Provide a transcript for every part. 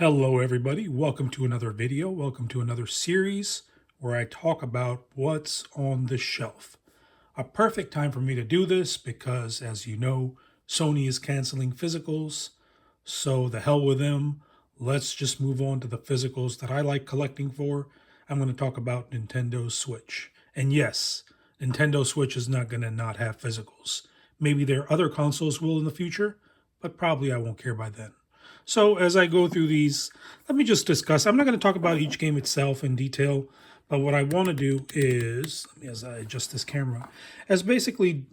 Hello everybody, welcome to another video, welcome to another series where I talk about what's on the shelf. A perfect time for me to do this because, as you know, Sony is canceling physicals, so the hell with them. Let's just move on to the physicals that I like collecting for. I'm going to talk about Nintendo Switch. And yes, Nintendo Switch is not going to not have physicals. Maybe their other consoles will in the future, but probably I won't care by then. So as I go through these, let me just discuss. I'm not going to talk about each game itself in detail, but what I want to do is, as I adjust this camera, is basically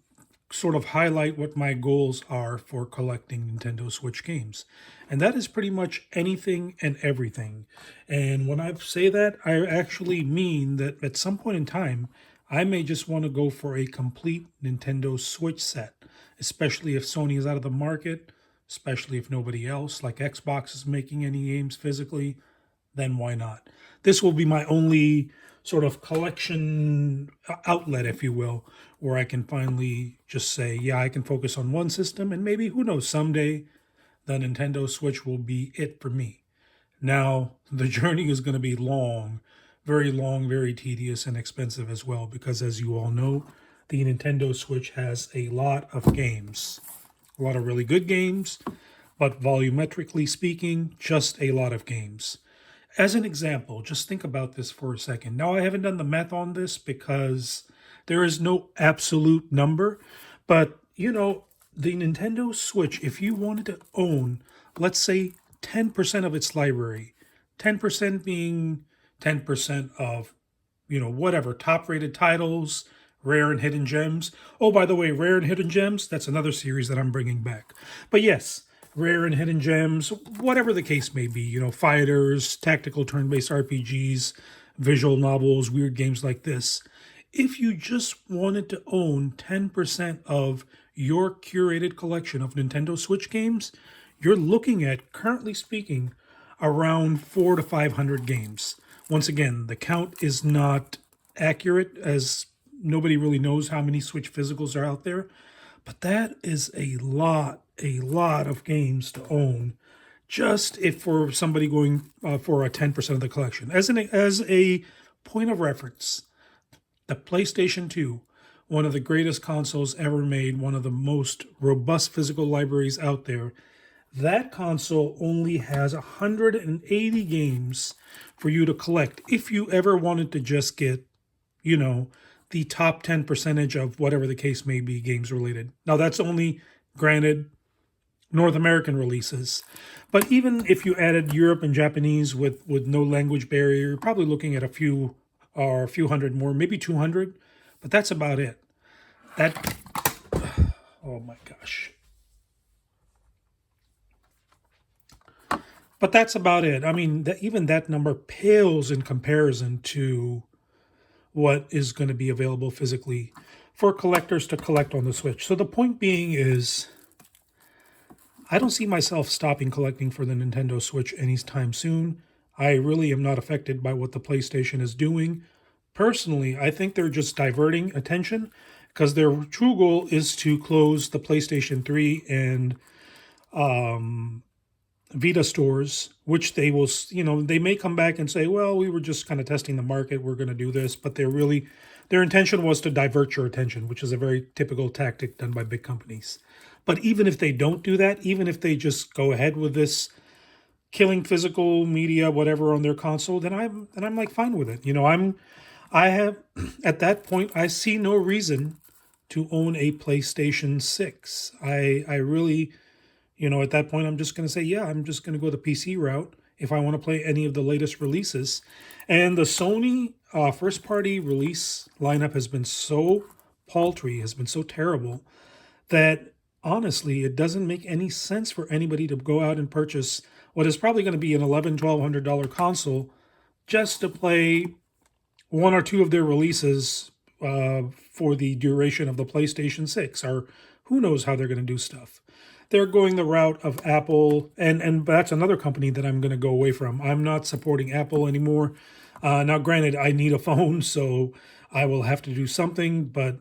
sort of highlight what my goals are for collecting Nintendo Switch games. And that is pretty much anything and everything. And when I say that, I actually mean that at some point in time, I may just want to go for a complete Nintendo Switch set, especially if Sony is out of the market, especially if nobody else, like Xbox, is making any games physically, then why not? This will be my only sort of collection outlet, if you will, where I can finally just say, yeah, I can focus on one system, and maybe, who knows, someday the Nintendo Switch will be it for me. Now, the journey is going to be long, very tedious and expensive as well, because as you all know, the Nintendo Switch has a lot of games. A lot of really good games, but volumetrically speaking, just a lot of games. As an example, just think about this for a second. Now, I haven't done the math on this because there is no absolute number, but the Nintendo Switch, if you wanted to own, let's say, 10% of its library, 10% being 10% of, whatever, top rated titles, rare and hidden gems. Oh, by the way, rare and hidden gems, that's another series that I'm bringing back. But yes, rare and hidden gems, whatever the case may be, fighters, tactical turn based RPGs, visual novels, weird games like this. If you just wanted to own 10% of your curated collection of Nintendo Switch games, you're looking at, currently speaking, around 400 to 500 games. Once again, the count is not accurate, as nobody really knows how many Switch physicals are out there, but that is a lot of games to own, just if for somebody going for a 10% of the collection. As a point of reference, the PlayStation 2, one of the greatest consoles ever made, one of the most robust physical libraries out there, that console only has 180 games for you to collect if you ever wanted to just get, the top 10 percentage of whatever the case may be, games related. Now, that's only, granted, North American releases. But even if you added Europe and Japanese with no language barrier, you're probably looking at a few or a few hundred more, maybe 200. But that's about it. That, oh my gosh. But that's about it. I mean, even that number pales in comparison to what is going to be available physically for collectors to collect on the Switch. So the point being is, I don't see myself stopping collecting for the Nintendo Switch anytime soon. I really am not affected by what the PlayStation is doing. Personally, I think they're just diverting attention because their true goal is to close the PlayStation 3 and Vita stores, which they will, they may come back and say, well, we were just kind of testing the market, we're going to do this, but their intention was to divert your attention, which is a very typical tactic done by big companies. But even if they don't do that, even if they just go ahead with this killing physical media, whatever, on their console, then I'm like fine with it. I have at that point, I see no reason to own a PlayStation 6. I really, at that point, I'm just going to say, yeah, I'm just going to go the PC route if I want to play any of the latest releases. And the Sony first party release lineup has been so paltry, has been so terrible, that honestly, it doesn't make any sense for anybody to go out and purchase what is probably going to be an $1,100-$1,200 console just to play one or two of their releases for the duration of the PlayStation 6, or who knows how they're going to do stuff. They're going the route of Apple, and that's another company that I'm going to go away from. I'm not supporting Apple anymore. Now, granted, I need a phone, so I will have to do something, but,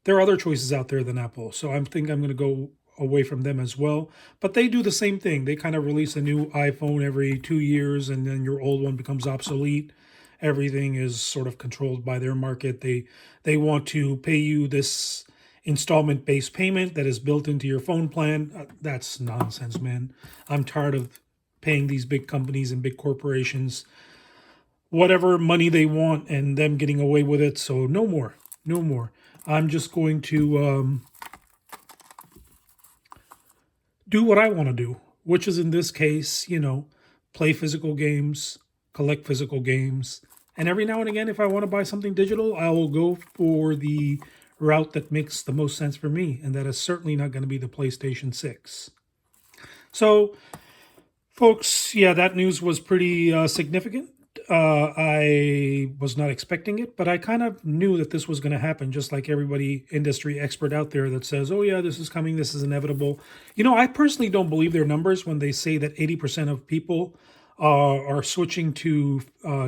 there are other choices out there than Apple. So I think I'm going to go away from them as well. But they do the same thing. They kind of release a new iPhone every 2 years, and then your old one becomes obsolete. Everything is sort of controlled by their market. They want to pay you this installment-based payment that is built into your phone plan. That's nonsense, man. I'm tired of paying these big companies and big corporations whatever money they want and them getting away with it. So no more, no more. I'm just going to do what I want to do, which is in this case, play physical games, collect physical games. And every now and again, if I want to buy something digital, I will go for the route that makes the most sense for me. And that is certainly not going to be the PlayStation 6. So, folks, yeah, that news was pretty significant. I was not expecting it, but I kind of knew that this was going to happen, just like everybody industry expert out there that says, oh yeah, this is coming, this is inevitable. I personally don't believe their numbers when they say that 80% of people are switching to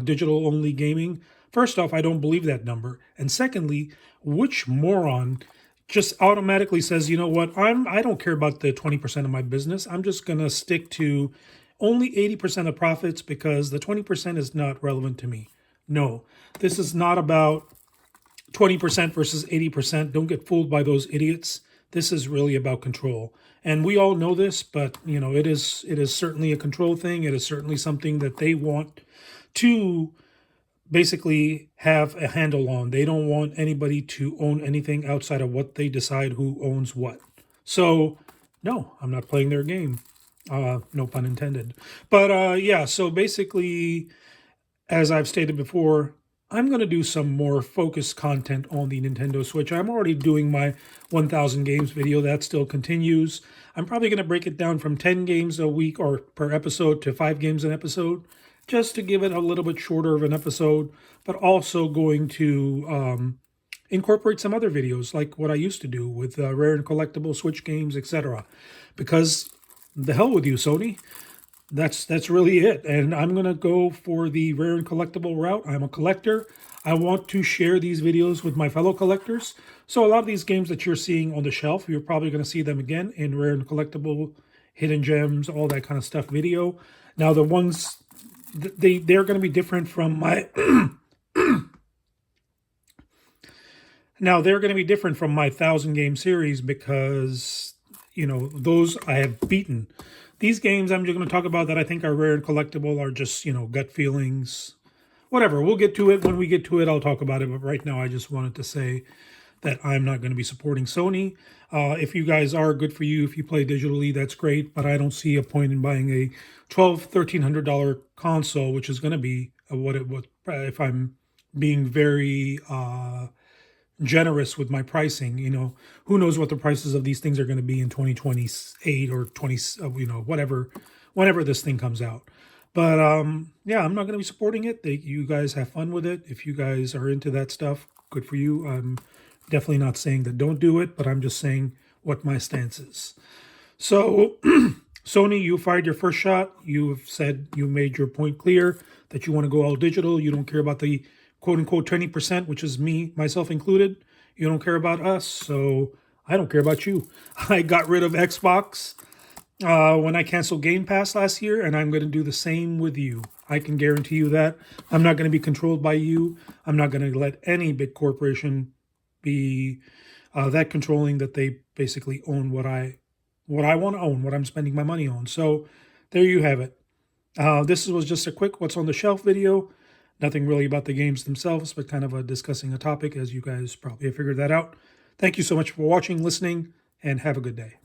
digital only gaming. First off, I don't believe that number. And secondly, which moron just automatically says, you know what, I don't care about the 20% of my business. I'm just going to stick to only 80% of profits because the 20% is not relevant to me. No, this is not about 20% versus 80%. Don't get fooled by those idiots. This is really about control. And we all know this, but it is certainly a control thing. It is certainly something that they want to basically have a handle on. They don't want anybody to own anything outside of what they decide who owns what. So, no, I'm not playing their game. No pun intended. But yeah, so basically, as I've stated before, I'm going to do some more focused content on the Nintendo Switch. I'm already doing my 1,000 games video. That still continues. I'm probably going to break it down from 10 games a week or per episode to 5 games an episode, just to give it a little bit shorter of an episode, but also going to incorporate some other videos like what I used to do with rare and collectible Switch games, etc. Because the hell with you, Sony. That's really it. And I'm going to go for the rare and collectible route. I'm a collector. I want to share these videos with my fellow collectors. So a lot of these games that you're seeing on the shelf, you're probably going to see them again in rare and collectible, hidden gems, all that kind of stuff video. Now the ones, they're going to be different from my... Now they're going to be different from my 1,000 game series because... those I have beaten. These games I'm just going to talk about that I think are rare and collectible are just, gut feelings. Whatever, we'll get to it. When we get to it, I'll talk about it. But right now, I just wanted to say that I'm not going to be supporting Sony. If you guys are, good for you. If you play digitally, that's great. But I don't see a point in buying a $1,200-$1,300 console, which is going to be what it would, if I'm being very... generous with my pricing. Who knows what the prices of these things are going to be in 2028 or 20, whenever this thing comes out. But yeah, I'm not going to be supporting it. You guys have fun with it. If you guys are into that stuff, good for you. I'm definitely not saying that don't do it, but I'm just saying what my stance is. So Sony, you fired your first shot. You've said you made your point clear that you want to go all digital. You don't care about the quote-unquote 20%, which is me, myself included. You don't care about us, so I don't care about you. I got rid of Xbox when I canceled Game Pass last year, and I'm going to do the same with you. I can guarantee you that. I'm not going to be controlled by you. I'm not going to let any big corporation be that controlling that they basically own what I want to own, what I'm spending my money on. So there you have it. This was just a quick what's on the shelf video. Nothing really about the games themselves, but kind of discussing a topic, as you guys probably have figured that out. Thank you so much for watching, listening, and have a good day.